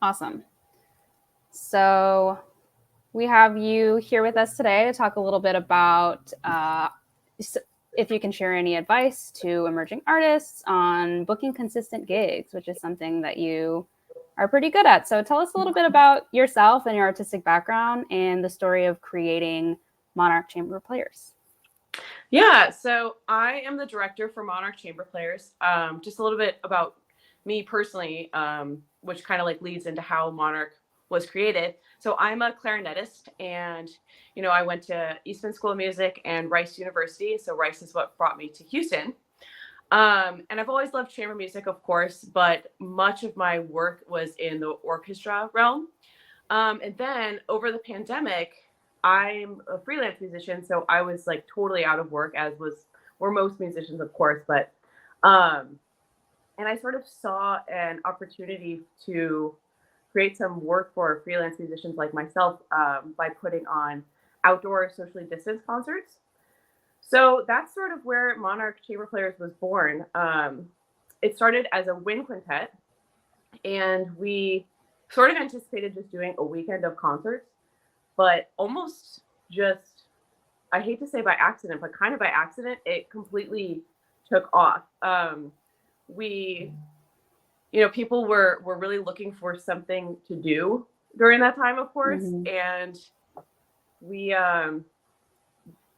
Awesome. So we have you here with us today to talk a little bit about if you can share any advice to emerging artists on booking consistent gigs, which is something that you are pretty good at. So tell us a little bit about yourself and your artistic background and the story of creating Monarch Chamber Players. Yeah, so I am the director for Monarch Chamber Players. Just a little bit about me personally, which kind of like leads into how Monarch was created. So I'm a clarinetist, and I went to Eastman School of Music and Rice University. So Rice is what brought me to Houston. And I've always loved chamber music, of course, but much of my work was in the orchestra realm. And then over the pandemic, I'm a freelance musician, so I was like totally out of work, as were most musicians, of course. But and I sort of saw an opportunity to create some work for freelance musicians like myself by putting on outdoor socially distanced concerts. So that's sort of where Monarch Chamber Players was born. It started as a wind quintet, and we sort of anticipated just doing a weekend of concerts, but almost just, I hate to say by accident, but kind of by accident, it completely took off. We, people were really looking for something to do during that time, of course, and we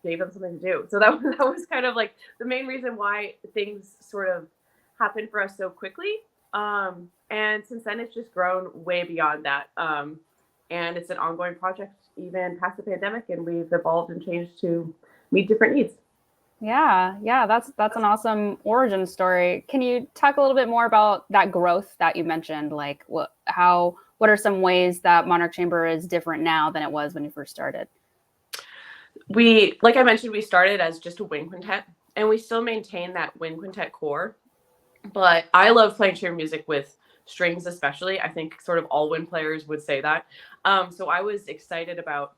gave them something to do. So that was kind of like the main reason why things sort of happened for us so quickly. And since then, it's just grown way beyond that. And it's an ongoing project even past the pandemic, and we've evolved and changed to meet different needs. Yeah, that's an awesome origin story. Can you talk a little bit more about that growth that you mentioned? Like what are some ways that Monarch Chamber is different now than it was when you first started? Like I mentioned, we started as just a wind quintet, and we still maintain that wind quintet core. But I love playing chamber music with strings, especially. I think sort of all wind players would say that. So I was excited about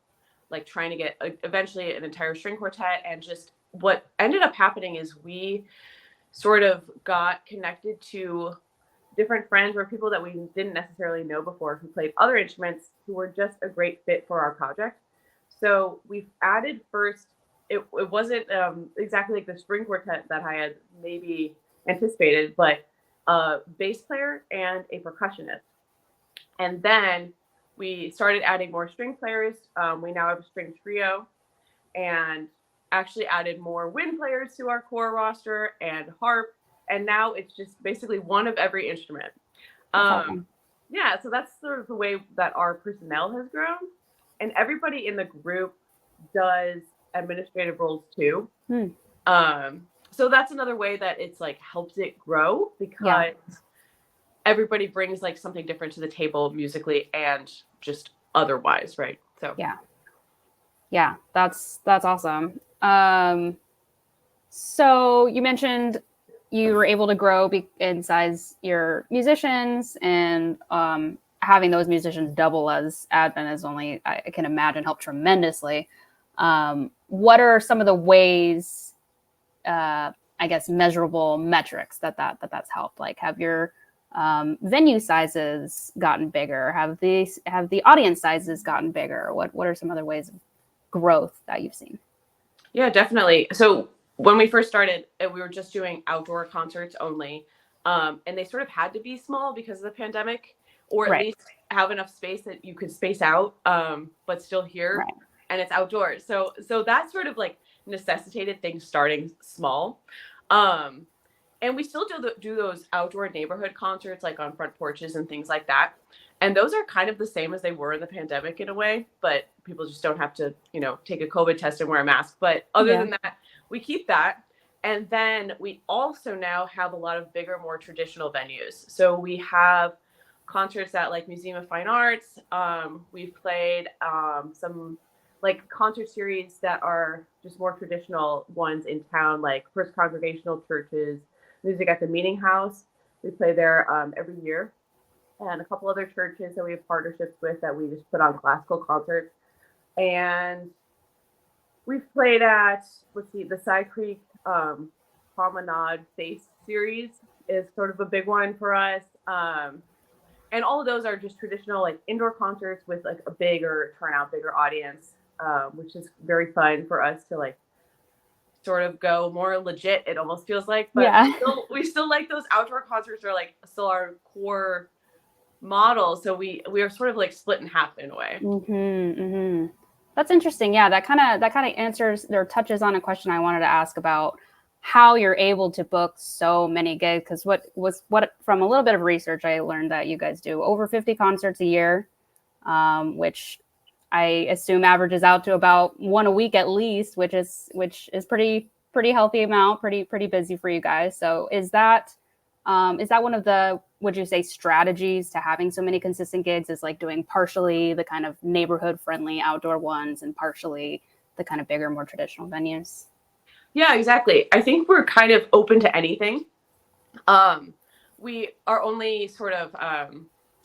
like trying to get eventually an entire string quartet. And just what ended up happening is we sort of got connected to different friends or people that we didn't necessarily know before who played other instruments who were just a great fit for our project. So we've added first, it wasn't exactly like the string quartet that I had maybe anticipated, but a bass player and a percussionist. And then we started adding more string players. We now have a string trio, and actually added more wind players to our core roster and harp. And now it's just basically one of every instrument. Yeah, so that's sort of the way that our personnel has grown. And everybody in the group does administrative roles too. So that's another way that it's like helped it grow, because everybody brings like something different to the table musically and just otherwise, right? So yeah, that's awesome. So you mentioned you were able to grow in size your musicians, and having those musicians double as admin is only, I can imagine, helped tremendously. What are some of the ways, I guess, measurable metrics that's helped? Like, have your venue sizes gotten bigger? Have the audience sizes gotten bigger? What are some other ways of growth that you've seen? Yeah, definitely. So when we first started, we were just doing outdoor concerts only. And they sort of had to be small because of the pandemic, or at least have enough space that you could space out, but still hear. And it's outdoors. So that sort of like necessitated things starting small. And we still do those outdoor neighborhood concerts, like on front porches and things like that. And those are kind of the same as they were in the pandemic in a way, but people just don't have to, take a COVID test and wear a mask. But other than that, we keep that. And then we also now have a lot of bigger, more traditional venues. So we have concerts at like Museum of Fine Arts. We've played some like concert series that are just more traditional ones in town, like First Congregational Churches, Music at the Meeting House. We play there every year. And a couple other churches that we have partnerships with that we just put on classical concerts. And we've played at, the Side Creek Promenade Face series is sort of a big one for us. And all of those are just traditional like indoor concerts with like a bigger turnout, bigger audience, which is very fun for us to like sort of go more legit. It almost feels like, but Yeah. we still like those outdoor concerts are like still our core model. So we are sort of like split in half in a way. That's interesting. Yeah, that kind of answers or touches on a question I wanted to ask about how you're able to book so many gigs. Because what from a little bit of research I learned that you guys do over 50 concerts a year, which I assume averages out to about one a week at least, which is pretty healthy amount, pretty busy for you guys. So is that one of the, would you say, strategies to having so many consistent gigs, is like doing partially the kind of neighborhood friendly outdoor ones and partially the kind of bigger, more traditional venues? Yeah, exactly. I think we're kind of open to anything. Um, we are only sort of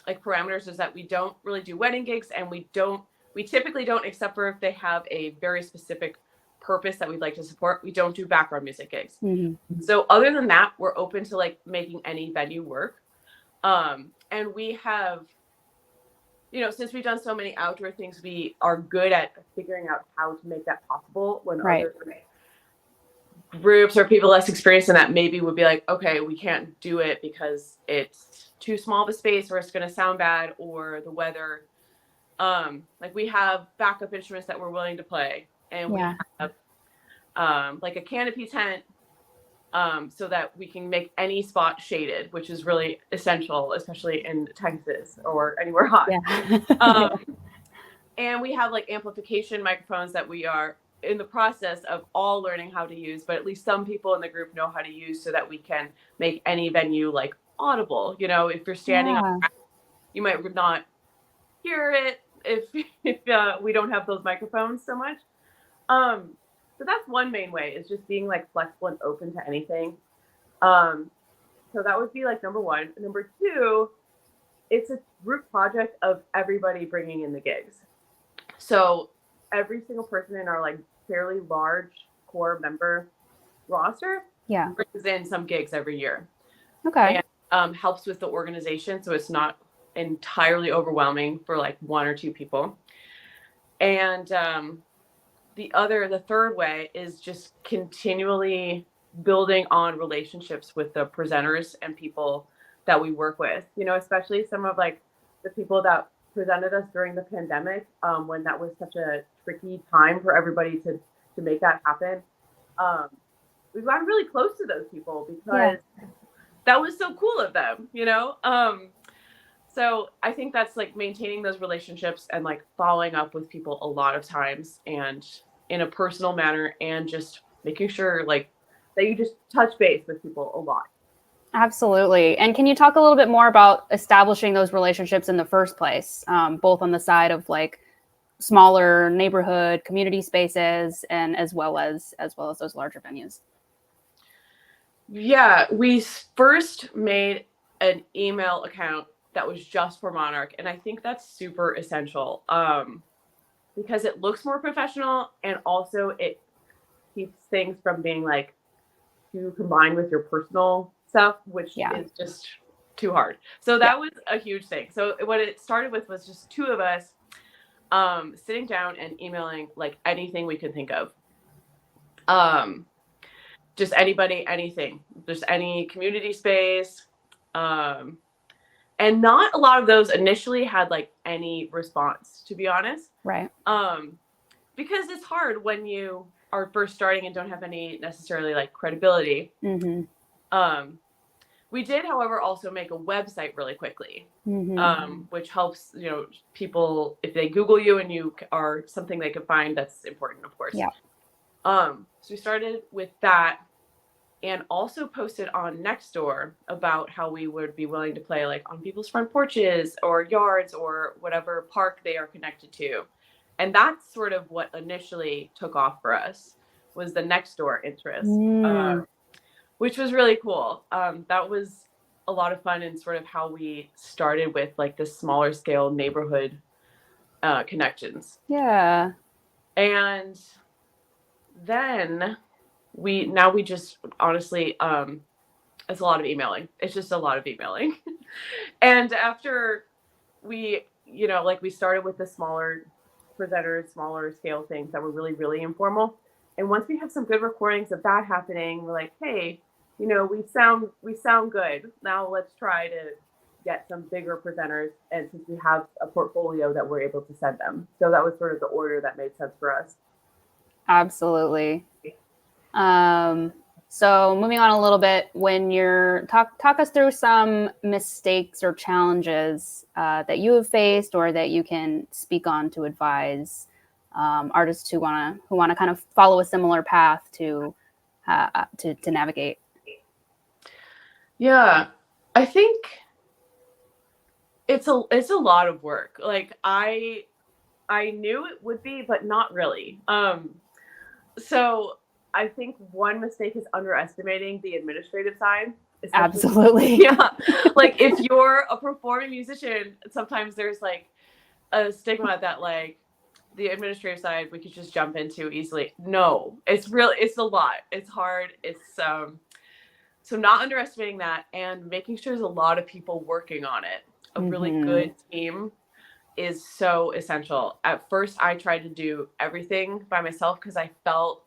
like parameters is that we don't really do wedding gigs, and we typically don't, except for if they have a very specific purpose that we'd like to support. We don't do background music gigs. So other than that, we're open to like making any venue work. And we have, since we've done so many outdoor things, we are good at figuring out how to make that possible when Right. other groups or people less experienced in that maybe would be like, okay, we can't do it because it's too small of a space, or it's going to sound bad, or the weather. Like we have backup instruments that we're willing to play, and Yeah. we have like a canopy tent, so that we can make any spot shaded, which is really essential, especially in Texas or anywhere hot. Yeah. And we have like amplification microphones that we are in the process of all learning how to use, but at least some people in the group know how to use, so that we can make any venue like audible. If you're standing Yeah. up, you might not hear it if we don't have those microphones so much. So that's one main way, is just being like flexible and open to anything. So that would be like number one. Number two, it's a group project of everybody bringing in the gigs. So every single person in our like fairly large core member roster Yeah. brings in some gigs every year, Okay. and helps with the organization, so it's not entirely overwhelming for like one or two people. And the third way is just continually building on relationships with the presenters and people that we work with, especially some of like the people that presented us during the pandemic, when that was such a tricky time for everybody to make that happen. We've gotten really close to those people because that was so cool of them. So I think that's like maintaining those relationships and like following up with people a lot of times, and in a personal manner, and just making sure like that you just touch base with people a lot. Absolutely. And can you talk a little bit more about establishing those relationships in the first place, both on the side of like smaller neighborhood community spaces, and as well as those larger venues? Yeah, we first made an email account that was just for Monarch, and I think that's super essential, because it looks more professional, and also it keeps things from being like too combined with your personal stuff, which is just too hard. So that was a huge thing. So what it started with was just two of us sitting down and emailing like anything we could think of. Just anybody, anything, just any community space. And not a lot of those initially had like any response, to be honest. Right. Because it's hard when you are first starting and don't have any necessarily like credibility. We did, however, also make a website really quickly, which helps, people, if they Google you and you are something they can find, that's important, of course. Yeah. So we started with that, and also posted on Nextdoor about how we would be willing to play like on people's front porches or yards or whatever park they are connected to. And that's sort of what initially took off for us, was the Nextdoor interest, which was really cool. That was a lot of fun, and sort of how we started with like the smaller scale neighborhood connections. Yeah. And then we just honestly it's a lot of emailing. It's just a lot of emailing. And after we, like we started with the smaller presenters, smaller scale things that were really, really informal. And once we have some good recordings of that happening, we're like, hey, we sound good. Now let's try to get some bigger presenters. And since we have a portfolio that we're able to send them. So that was sort of the order that made sense for us. Absolutely. So moving on a little bit, when you're talk us through some mistakes or challenges that you have faced or that you can speak on to advise artists who want to kind of follow a similar path to navigate. Yeah, I think it's a lot of work. Like I knew it would be, but not really. So I think one mistake is underestimating the administrative side. Absolutely. Yeah. Like if you're a performing musician, sometimes there's like a stigma that like the administrative side we could just jump into easily. No, it's a lot. It's hard. It's so not underestimating that and making sure there's a lot of people working on it. A really good team is so essential. At first, I tried to do everything by myself because I felt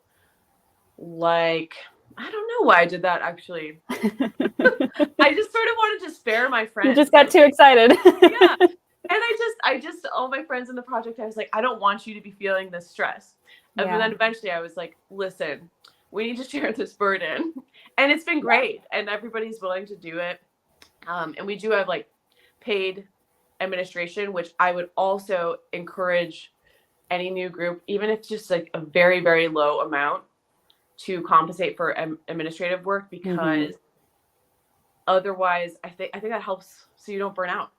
like, I don't know why I did that actually. I just sort of wanted to spare my friends. You just got too excited. Yeah. And I just, all my friends in the project, I was like, I don't want you to be feeling this stress. And then eventually I was like, listen, we need to share this burden. And it's been great. And everybody's willing to do it. And we do have like paid administration, which I would also encourage any new group, even if it's just like a very, very low amount, to compensate for administrative work, because otherwise I think that helps so you don't burn out.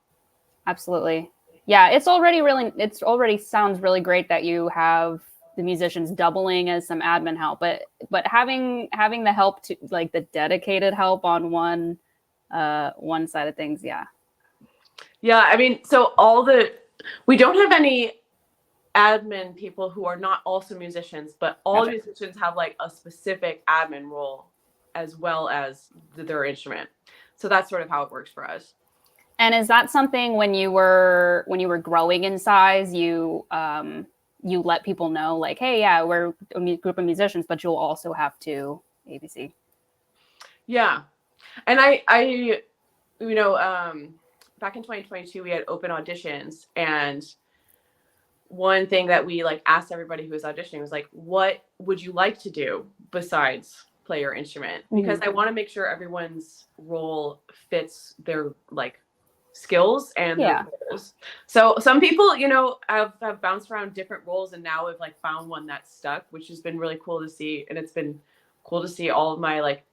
Absolutely. Yeah, it already sounds really great that you have the musicians doubling as some admin help, but having the help to like the dedicated help on one side of things. Yeah. I mean, so we don't have any admin people who are not also musicians, but all musicians have like a specific admin role as well as their instrument. So that's sort of how it works for us. And is that something when you were growing in size, you let people know like, hey, yeah, we're a group of musicians, but you'll also have to ABC. Yeah. And I back in 2022, we had open auditions, and one thing that we like asked everybody who was auditioning was like, what would you like to do besides play your instrument? Because I want to make sure everyone's role fits their like skills and their goals. So some people, have bounced around different roles and now have like found one that's stuck, which has been really cool to see. And it's been cool to see all of my like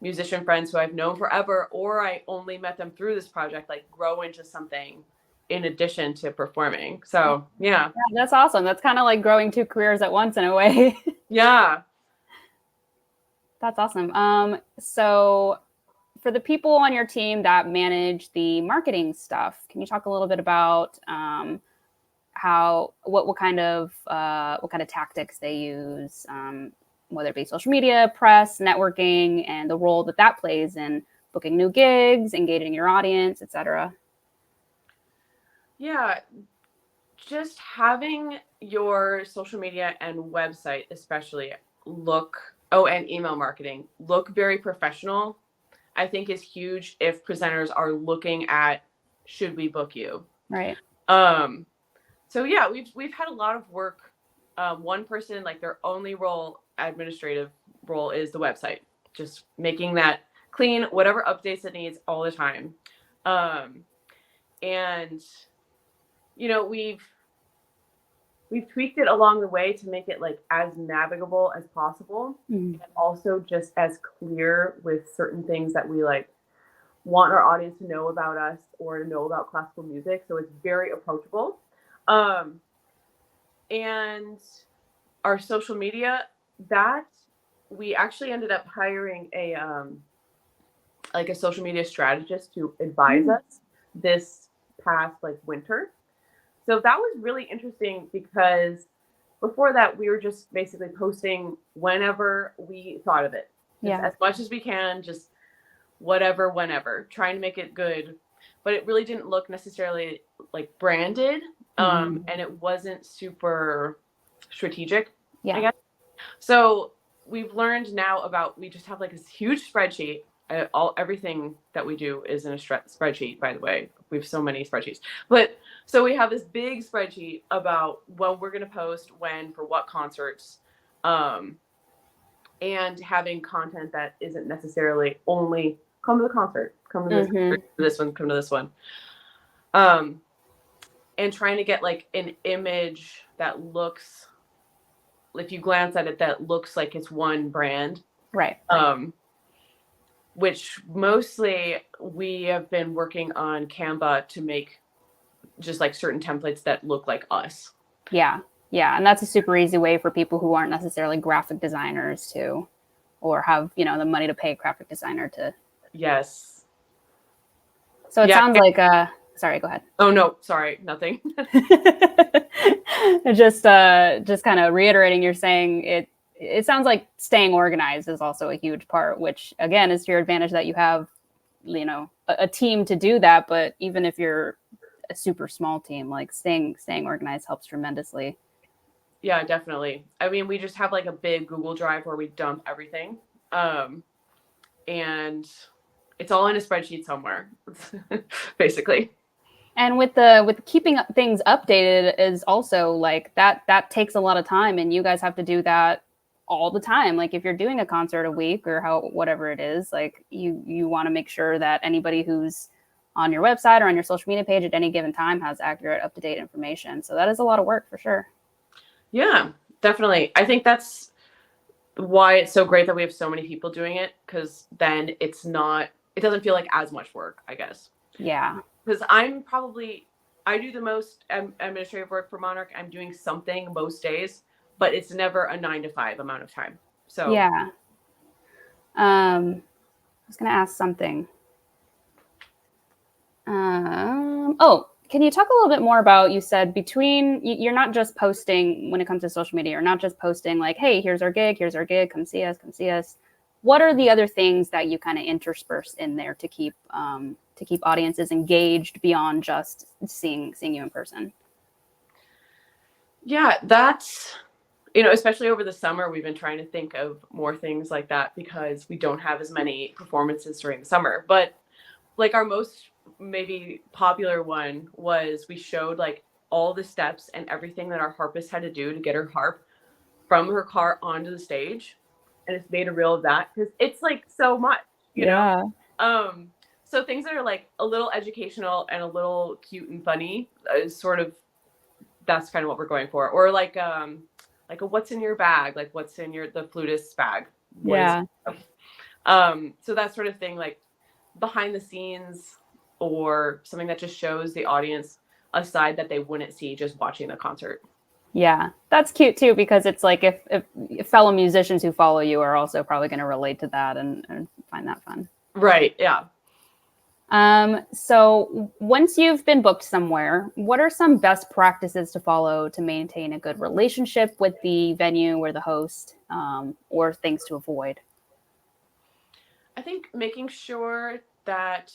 musician friends who I've known forever, or I only met them through this project, like grow into something in addition to performing. So yeah, that's awesome. That's kind of like growing two careers at once in a way. Yeah, that's awesome. So for the people on your team that manage the marketing stuff, can you talk a little bit about what kind of tactics they use, whether it be social media, press, networking, and the role that plays in booking new gigs, engaging your audience, etc.? Yeah, just having your social media and website especially and email marketing look very professional, I think is huge if presenters are looking at, should we book you? Right. So yeah, we've had a lot of work. One person, like their only administrative role is the website, just making that clean, whatever updates it needs all the time. And we've tweaked it along the way to make it like as navigable as possible, and also just as clear with certain things that we like want our audience to know about us or to know about classical music. So it's very approachable. And our social media, that we actually ended up hiring a social media strategist to advise us this past like winter. So that was really interesting because before that, we were just basically posting whenever we thought of it. As much as we can, just whatever, whenever, trying to make it good, but it really didn't look necessarily like branded. And it wasn't super strategic, I guess. So we've learned now about, we just have like this huge spreadsheet. Everything that we do is in a spreadsheet, by the way. We have so many spreadsheets. But so we have this big spreadsheet about when we're going to post, when, for what concerts, and having content that isn't necessarily only come to the concert, come to this, come to this one, come to this one. And trying to get like an image that looks, if you glance at it, that looks like it's one brand. Right. Which mostly we have been working on Canva to make just like certain templates that look like us. Yeah. Yeah. And that's a super easy way for people who aren't necessarily graphic designers to, or have, you know, the money to pay a graphic designer to. Yes. So it sounds like, sorry, go ahead. Oh, no, sorry, nothing. just kind of reiterating, you're saying it sounds like staying organized is also a huge part, which again is to your advantage that you have, you know, a team to do that. But even if you're a super small team, like staying organized helps tremendously. Yeah, definitely. I mean, we just have like a big Google Drive where we dump everything. And it's all in a spreadsheet somewhere, basically. And with the keeping things updated is also like that takes a lot of time, and you guys have to do that all the time. Like if you're doing a concert a week or whatever it is, like you want to make sure that anybody who's on your website or on your social media page at any given time has accurate, up-to-date information. So that is a lot of work for sure. Yeah, definitely. I think that's why it's so great that we have so many people doing it, because then it doesn't feel like as much work, I guess. Yeah. Because I do the most administrative work for Monarch. I'm doing something most days, but it's never a 9 to 5 amount of time. So yeah. I was going to ask something. Can you talk a little bit more about, you said you're not just posting when it comes to social media, you're not just posting like, hey, here's our gig, come see us. What are the other things that you kind of intersperse in there to keep audiences engaged beyond just seeing you in person? Yeah, that's, you know, especially over the summer, we've been trying to think of more things like that because we don't have as many performances during the summer. But like our most maybe popular one was, we showed like all the steps and everything that our harpist had to do to get her harp from her car onto the stage. And it's made a reel of that because it's like so much, you know? So things that are like a little educational and a little cute and funny is sort of, that's kind of what we're going for. Or like a what's in your bag, like what's in the flutist's bag. So that sort of thing, like behind the scenes, or something that just shows the audience a side that they wouldn't see just watching the concert. Yeah, that's cute too, because it's like if fellow musicians who follow you are also probably going to relate to that and find that fun. Right. Yeah. So once you've been booked somewhere, what are some best practices to follow to maintain a good relationship with the venue or the host, or things to avoid? I think making sure that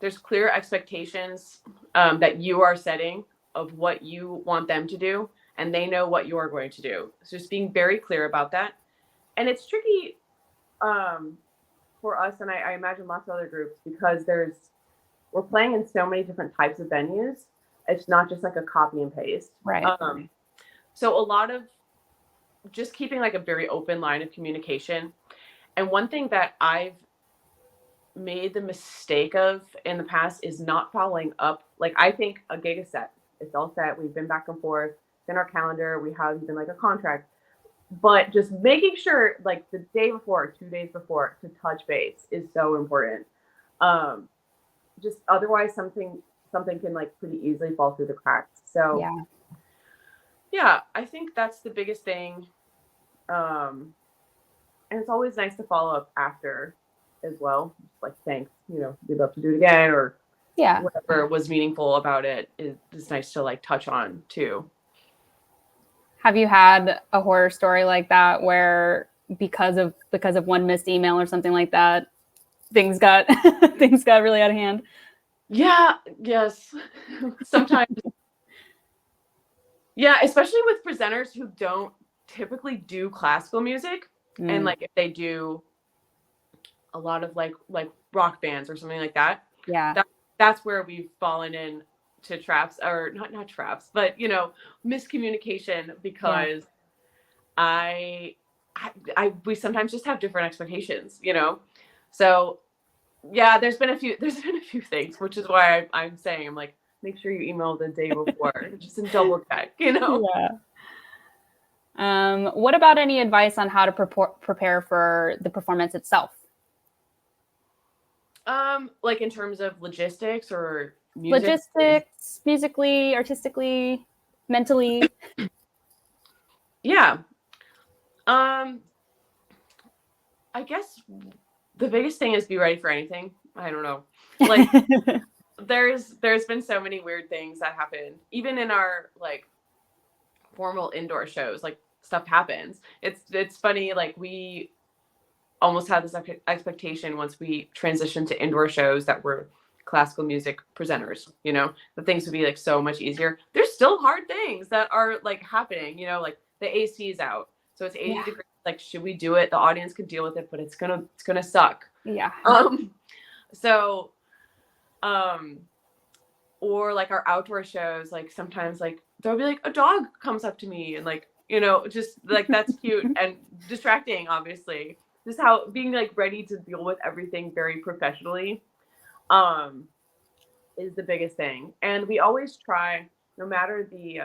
there's clear expectations that you are setting of what you want them to do, and they know what you're going to do. So just being very clear about that. And it's tricky for us, and I imagine lots of other groups, because we're playing in so many different types of venues. It's not just like a copy and paste. Right. So a lot of just keeping like a very open line of communication. And one thing that I've made the mistake of in the past is not following up. Like, I think a gig is set. It's all set. We've been back and forth. It's in our calendar. We have even like a contract. But just making sure like the day before, 2 days before, to touch base is so important. Just otherwise something can like pretty easily fall through the cracks. So yeah, I think that's the biggest thing. And it's always nice to follow up after as well. Like, thanks, you know, we'd love to do it again, or whatever was meaningful about it is nice to like touch on too. Have you had a horror story like that where because of one missed email or something like that, things got things got really out of hand. Yeah, yes. Sometimes. Yeah, especially with presenters who don't typically do classical music. And like if they do a lot of like rock bands or something like that. Yeah. That's where we've fallen in to traps, or not traps, but miscommunication, because we sometimes just have different expectations, So yeah, there's been a few things, which is why I'm saying, I'm like, make sure you email the day before, just to double check, Yeah. What about any advice on how to prepare for the performance itself? Like in terms of logistics or music? Logistics, musically, artistically, mentally. Yeah. I guess the biggest thing is be ready for anything. I don't know. Like there's been so many weird things that happen, even in our like formal indoor shows. Like stuff happens. It's funny. Like we almost had this expectation once we transitioned to indoor shows that were classical music presenters, that things would be like so much easier. There's still hard things that are like happening, like the AC is out, so it's 80 degrees. Like, should we do it? The audience can deal with it, but it's gonna suck. Yeah. So or like our outdoor shows, like sometimes like there'll be like a dog comes up to me and like, just like that's cute and distracting, obviously. Just how being like ready to deal with everything very professionally is the biggest thing. And we always try, no matter the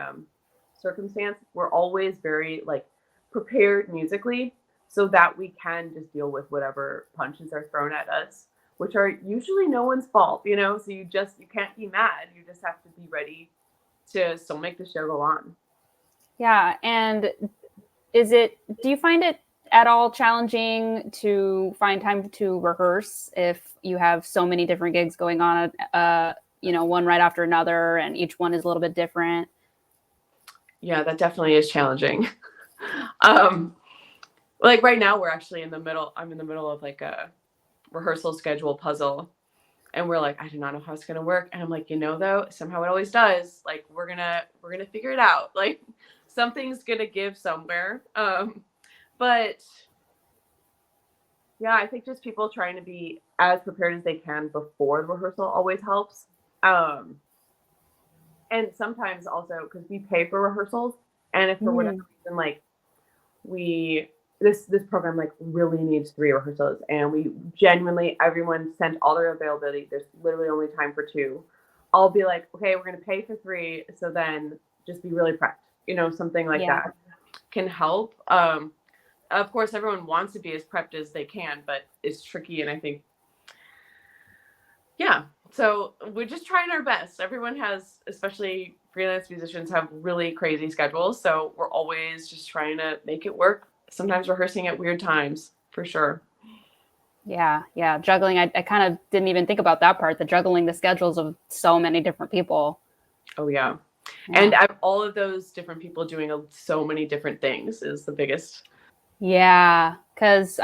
circumstance, we're always very like prepared musically, so that we can just deal with whatever punches are thrown at us, which are usually no one's fault, so you can't be mad. You just have to be ready to still make the show go on. Yeah. And do you find it at all challenging to find time to rehearse if you have so many different gigs going on, one right after another, and each one is a little bit different? Yeah, that definitely is challenging. Like right now I'm in the middle of like a rehearsal schedule puzzle, and we're like, I do not know how it's gonna work. And I'm like, though, somehow it always does. Like we're gonna figure it out. Like something's gonna give somewhere. But yeah, I think just people trying to be as prepared as they can before the rehearsal always helps. And sometimes also because we pay for rehearsals, and if for whatever reason, like this program like really needs 3 rehearsals, and we genuinely, everyone sent all their availability, there's literally only time for 2, I'll be like, okay, we're going to pay for 3, so then just be really prepped, something like that can help. Of course everyone wants to be as prepped as they can, but it's tricky. And I think so we're just trying our best. Everyone has, especially freelance musicians, have really crazy schedules, so we're always just trying to make it work, sometimes rehearsing at weird times, for sure. Yeah. Juggling. I kind of didn't even think about that part, the juggling the schedules of so many different people. Oh, yeah. And all of those different people doing so many different things is the biggest. Yeah. Because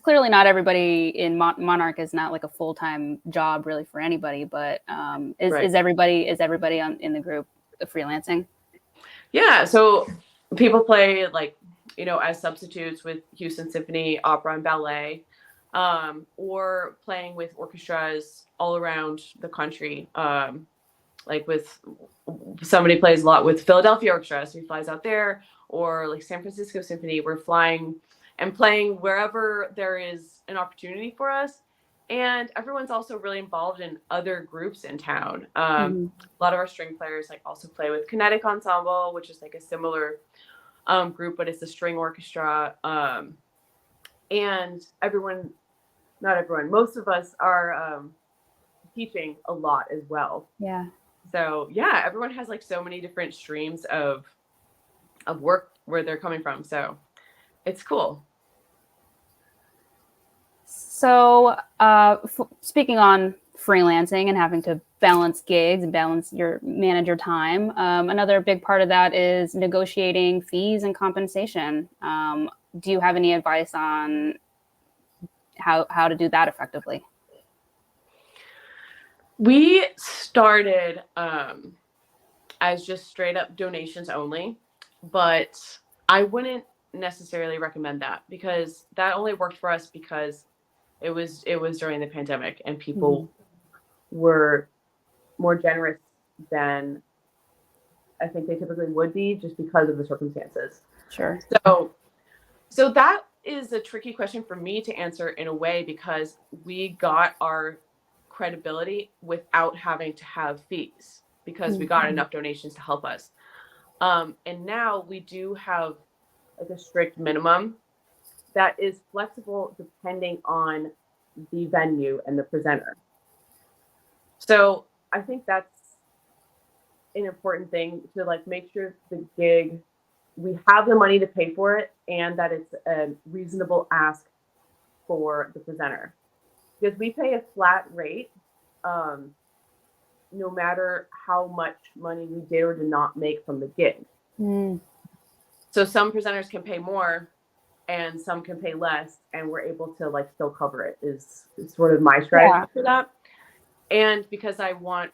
clearly not everybody in Monarch is not like a full-time job really for anybody, but is everybody in the group freelancing? Yeah. So people play like, as substitutes with Houston Symphony, opera, and ballet, or playing with orchestras all around the country. Like somebody plays a lot with Philadelphia Orchestra, so he flies out there, or like San Francisco Symphony, we're flying and playing wherever there is an opportunity for us. And everyone's also really involved in other groups in town. A lot of our string players like also play with Kinetic Ensemble, which is like a similar group, but it's a string orchestra. And not everyone, most of us are teaching a lot as well. Yeah. So yeah, everyone has like so many different streams of work where they're coming from. So it's cool. So speaking on freelancing and having to balance gigs and manage your time, another big part of that is negotiating fees and compensation. Do you have any advice on how to do that effectively? We started as just straight up donations only, but I wouldn't necessarily recommend that, because that only worked for us because it was during the pandemic and people were more generous than I think they typically would be, just because of the circumstances. Sure. So that is a tricky question for me to answer in a way, because we got our credibility without having to have fees, because we got enough donations to help us. And now we do have like a strict minimum that is flexible depending on the venue and the presenter. So I think that's an important thing, to like make sure the gig, we have the money to pay for it, and that it's a reasonable ask for the presenter, because we pay a flat rate, no matter how much money we did or did not make from the gig. So some presenters can pay more and some can pay less, and we're able to like still cover it, is sort of my strategy for that. And because I want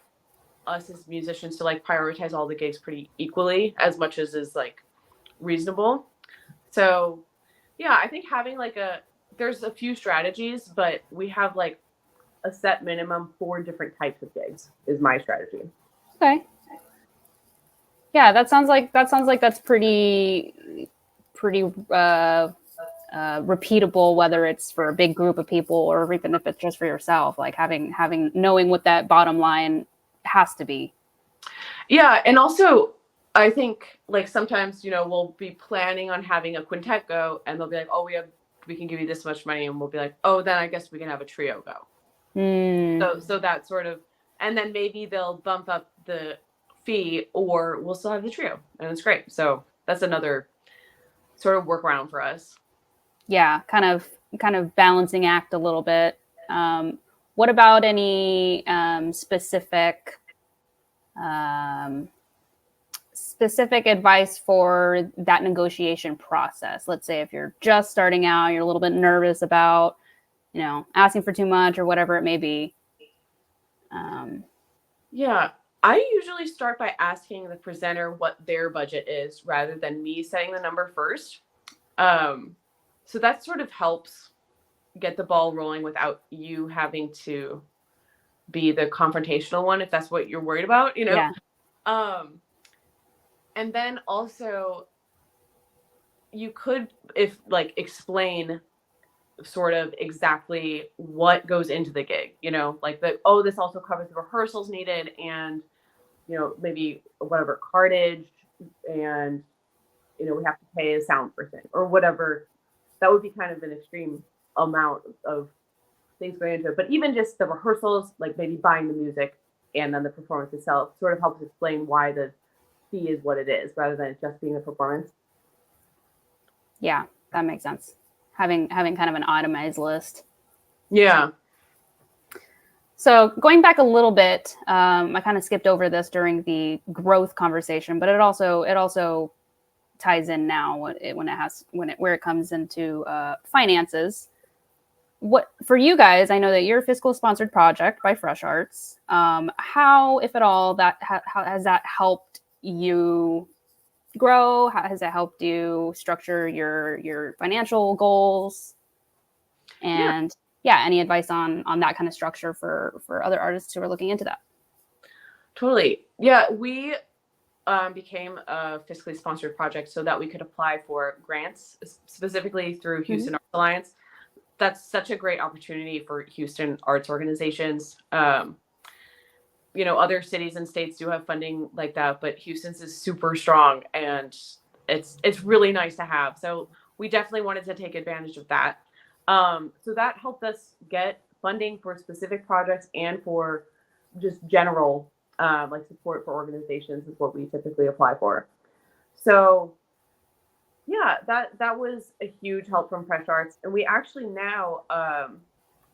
us as musicians to like prioritize all the gigs pretty equally, as much as is like reasonable. So yeah, I think having like there's a few strategies, but we have like a set minimum for different types of gigs is my strategy. Okay. Yeah, that sounds like that's pretty repeatable, whether it's for a big group of people or even if it's just for yourself, like knowing what that bottom line has to be. Yeah. And also I think like sometimes, we'll be planning on having a quintet go, and they'll be like, oh, we can give you this much money, and we'll be like, oh, then I guess we can have a trio go. So that sort of, and then maybe they'll bump up the fee, or we'll still have the trio, and it's great. So that's another sort of workaround for us. Yeah, kind of balancing act a little bit. What about any specific advice for that negotiation process? Let's say if you're just starting out, you're a little bit nervous about, asking for too much or whatever it may be. Yeah, I usually start by asking the presenter what their budget is, rather than me setting the number first. So that sort of helps get the ball rolling without you having to be the confrontational one, if that's what you're worried about, Yeah. And then also you could, explain sort of exactly what goes into the gig, like this also covers the rehearsals needed, and, maybe whatever cartage, and, we have to pay a sound person or whatever. That would be kind of an extreme amount of things going into it. But even just the rehearsals, like maybe buying the music and then the performance itself, sort of helps explain why the fee is what it is, rather than it just being a performance. Yeah, that makes sense. Having kind of an itemized list. Yeah. So going back a little bit, I kind of skipped over this during the growth conversation, but it also ties in now where it comes into finances. What for you guys? I know that you're a fiscal sponsored project by Fresh Arts. How, if at all, how has that helped you grow? How has it helped you structure your financial goals? And any advice on that kind of structure for other artists who are looking into that? Totally. Yeah, we became a fiscally sponsored project so that we could apply for grants, specifically through Houston Arts Alliance. That's such a great opportunity for Houston arts organizations. Other cities and states do have funding like that, but Houston's is super strong, and it's really nice to have. So we definitely wanted to take advantage of that. So that helped us get funding for specific projects and for just general support for organizations is what we typically apply for. So yeah, that was a huge help from Fresh Arts. And we actually now,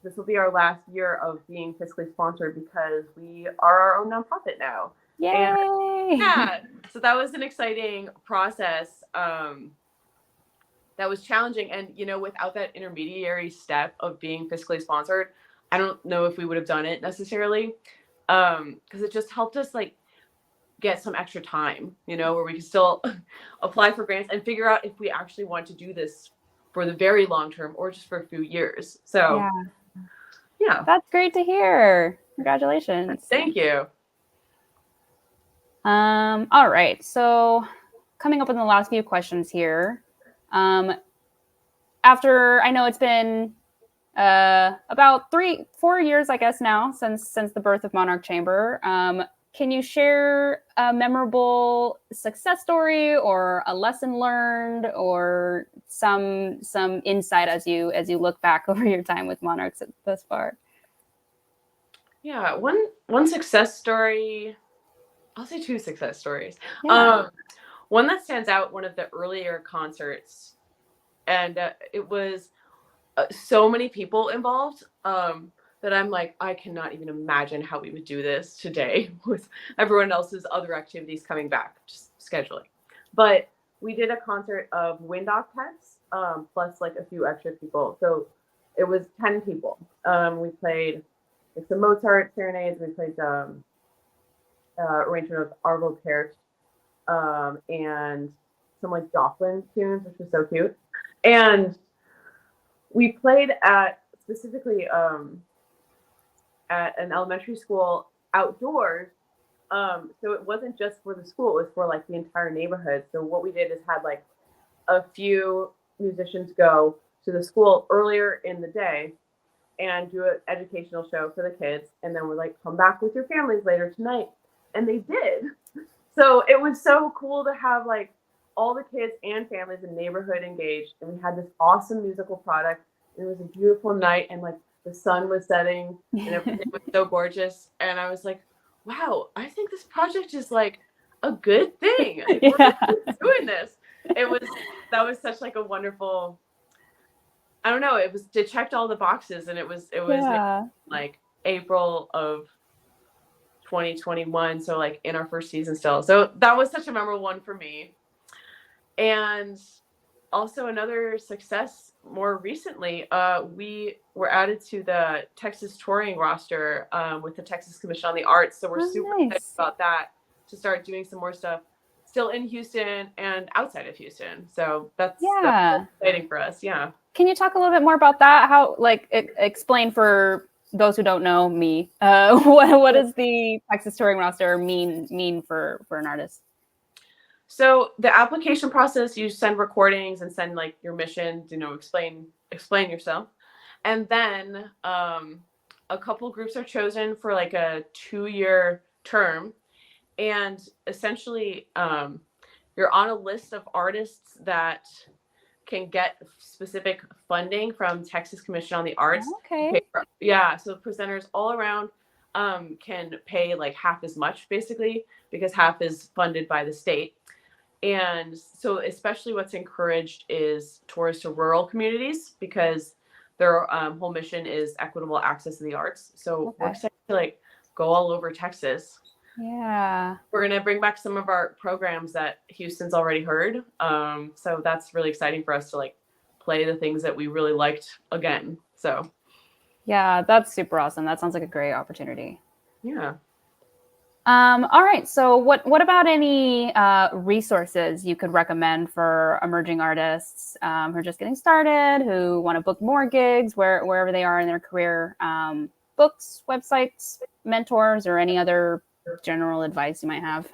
this will be our last year of being fiscally sponsored, because we are our own nonprofit now. Yay! And, yeah, so that was an exciting process that that was challenging. And, you know, without that intermediary step of being fiscally sponsored, I don't know if we would have done it necessarily. Because it just helped us like get some extra time, you know, where we can still apply for grants and figure out if we actually want to do this for the very long term or just for a few years. So yeah. That's great to hear. Congratulations. Thank you. All right. So coming up in the last few questions here. After, I know it's been about 3-4 years, I guess now, since the birth of Monarch Chamber. Can you share a memorable success story or a lesson learned or some insight as you look back over your time with Monarchs thus far? Yeah, one success story. I'll say two success stories. Yeah. One that stands out, one of the earlier concerts, and it was so many people involved that I'm like, I cannot even imagine how we would do this today with everyone else's other activities coming back, just scheduling. But we did a concert of wind octets plus like a few extra people. So it was 10 people. We played like some Mozart serenades. We played arrangement of Arvo Pärt and some like Joplin tunes, which was so cute. And we played at specifically at an elementary school outdoors. So it wasn't just for the school, it was for like the entire neighborhood. So what we did is had like a few musicians go to the school earlier in the day and do an educational show for the kids. And then we're like, come back with your families later tonight. And they did. So it was so cool to have like all the kids and families in the neighborhood engaged. And we had this awesome musical product. It was a beautiful night and like the sun was setting and everything was so gorgeous. And I was like, wow, I think this project is like a good thing. Like, we're doing this. That was such like a wonderful, I don't know, it checked all the boxes, and it was like April of 2021. So like in our first season still. So that was such a memorable one for me. And also another success more recently, we were added to the Texas touring roster with the Texas Commission on the Arts. So we're super excited about that, to start doing some more stuff still in Houston and outside of Houston. So that's exciting for us. Yeah. Can you talk a little bit more about that? How, like, explain for those who don't know me, what does the Texas touring roster mean for an artist? So the application process, you send recordings and send like your mission, you know, explain yourself. And then a couple groups are chosen for like a 2-year term. And essentially you're on a list of artists that can get specific funding from Texas Commission on the Arts. Okay. Yeah, so presenters all around can pay like half as much basically, because half is funded by the state. And so especially what's encouraged is tours to rural communities, because their whole mission is equitable access to the arts. So we're excited to like go all over Texas. Yeah. We're going to bring back some of our programs that Houston's already heard. So that's really exciting for us to like play the things that we really liked again. So yeah, that's super awesome. That sounds like a great opportunity. Yeah. All right. So what about any resources you could recommend for emerging artists who are just getting started, who want to book more gigs wherever they are in their career? Books, websites, mentors, or any other general advice you might have?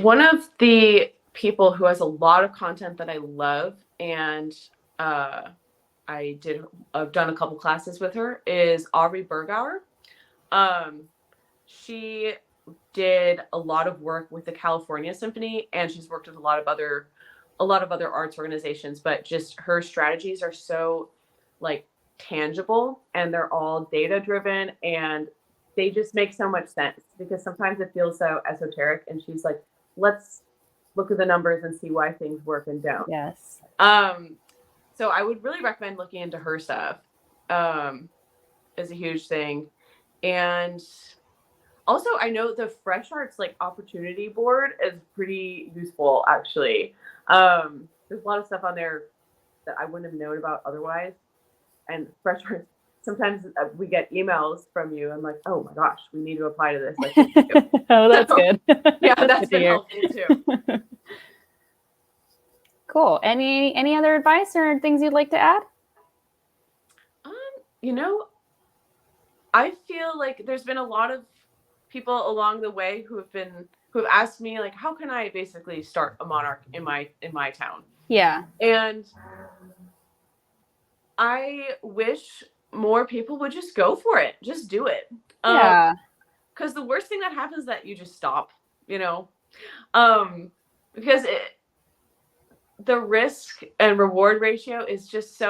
One of the people who has a lot of content that I love, and I've done a couple classes with her, is Aubrey Bergauer. She did a lot of work with the California Symphony, and she's worked with a lot of other arts organizations, but just her strategies are so like tangible, and they're all data driven, and they just make so much sense, because sometimes it feels so esoteric, and she's like, let's look at the numbers and see why things work and don't. Yes. So I would really recommend looking into her stuff. Is a huge thing. And also, I know the Fresh Arts like opportunity board is pretty useful, actually. there's a lot of stuff on there that I wouldn't have known about otherwise. And freshers, sometimes we get emails from you. I'm like, oh my gosh, we need to apply to this. Like, oh, that's good. Yeah, That's that's good to been hear. helpful too. Cool. Any other advice or things you'd like to add? You know, I feel like there's been a lot of people along the way who have asked me like, how can I basically start a Monarch in my town? Yeah. And I wish more people would just go for it. Just do it. Yeah. Because the worst thing that happens is that you just stop, you know? Because the risk and reward ratio is just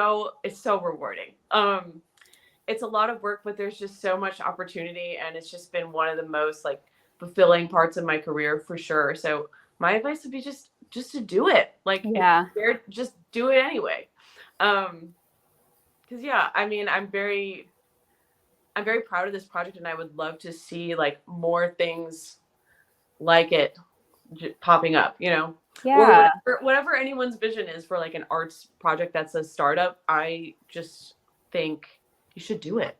it's so rewarding. It's a lot of work, but there's just so much opportunity, and it's just been one of the most like fulfilling parts of my career for sure. So my advice would be just to do it. Like, Yeah. just do it anyway. Because yeah, I mean, I'm very proud of this project, and I would love to see like more things like it popping up, you know? Yeah. Or whatever anyone's vision is for like an arts project that's a startup. I just think you should do it,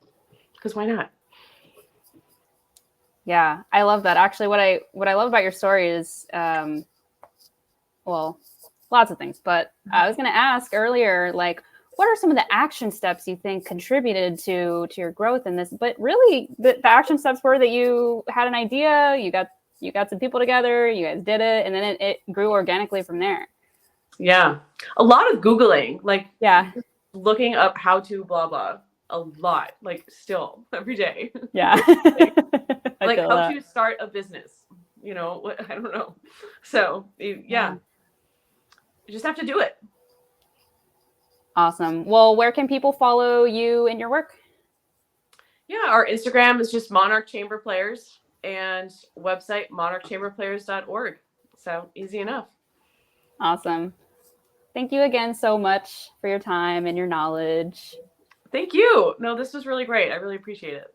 because why not? Yeah, I love that. Actually, what I love about your story is, well, lots of things. But I was going to ask earlier, like, what are some of the action steps you think contributed to your growth in this? But really, the action steps were that you had an idea, you got some people together, you guys did it, and then it grew organically from there. Yeah, a lot of Googling, like looking up how to blah blah. A lot, like still every day. Yeah. like how to start a business, you know, I don't know. So yeah, you just have to do it. Awesome. Well, where can people follow you and your work? Yeah, our Instagram is just Monarch Chamber Players, and website monarchchamberplayers.org. So easy enough. Awesome. Thank you again so much for your time and your knowledge. Thank you. No, this was really great. I really appreciate it.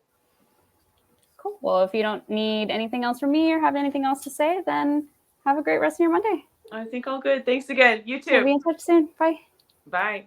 Cool. Well, if you don't need anything else from me or have anything else to say, then have a great rest of your Monday. I think all good. Thanks again. You too. We'll be in touch soon. Bye. Bye.